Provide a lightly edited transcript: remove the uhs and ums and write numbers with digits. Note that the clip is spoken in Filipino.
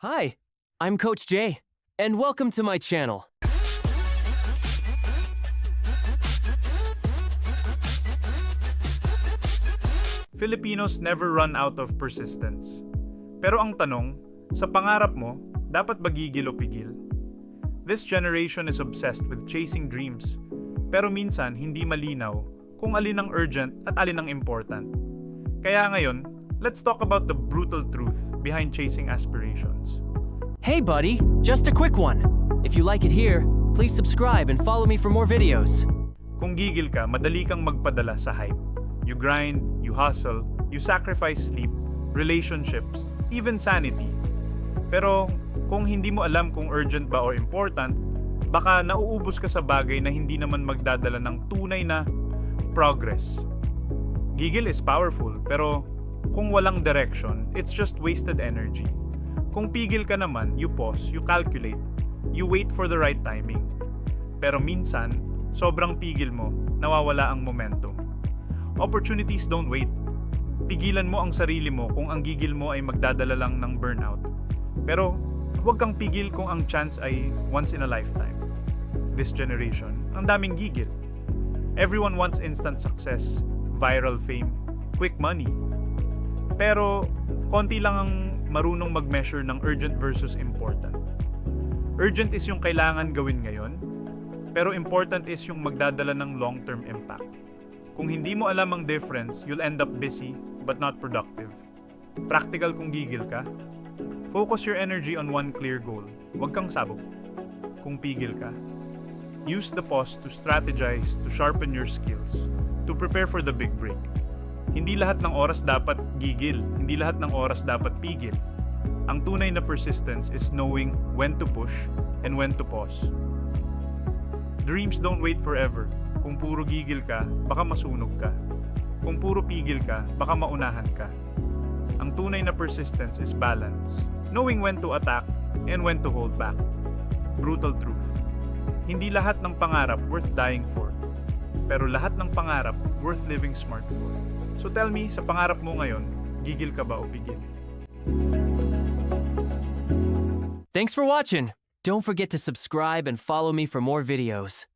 Hi, I'm Coach Jay, and welcome to my channel. Filipinos never run out of persistence. Pero ang tanong, sa pangarap mo, dapat ba gigil o pigil? This generation is obsessed with chasing dreams, pero minsan hindi malinaw kung alin ang urgent at alin ang important. Kaya ngayon, let's talk about the brutal truth behind chasing aspirations. Hey buddy, just a quick one. If you like it here, please subscribe and follow me for more videos. Kung gigil ka, madali kang magpadala sa hype. You grind, you hustle, you sacrifice sleep, relationships, even sanity. Pero kung hindi mo alam kung urgent ba or important, baka nauubos ka sa bagay na hindi naman magdadala ng tunay na progress. Gigil is powerful, pero kung walang direction, it's just wasted energy. Kung pigil ka naman, you pause, you calculate, you wait for the right timing. Pero minsan, sobrang pigil mo, nawawala ang momentum. Opportunities don't wait. Pigilan mo ang sarili mo kung ang gigil mo ay magdadala lang ng burnout. Pero huwag kang pigil kung ang chance ay once in a lifetime. This generation, ang daming gigil. Everyone wants instant success, viral fame, quick money. Pero konti lang ang marunong mag-measure ng urgent versus important. Urgent is yung kailangan gawin ngayon, pero important is yung magdadala ng long-term impact. Kung hindi mo alam ang difference, you'll end up busy but not productive. Practical kung gigil ka. Focus your energy on one clear goal. Huwag kang sabog. Kung pigil ka, use the pause to strategize, to sharpen your skills, to prepare for the big break. Hindi lahat ng oras dapat gigil, hindi lahat ng oras dapat pigil. Ang tunay na persistence is knowing when to push and when to pause. Dreams don't wait forever. Kung puro gigil ka, baka masunog ka. Kung puro pigil ka, baka maunahan ka. Ang tunay na persistence is balance. Knowing when to attack and when to hold back. Brutal truth. Hindi lahat ng pangarap worth dying for. Pero lahat ng pangarap worth living smart for. So tell me, sa pangarap mo ngayon, gigil ka ba o pigil? Thanks for watching. Don't forget to subscribe and follow me for more videos.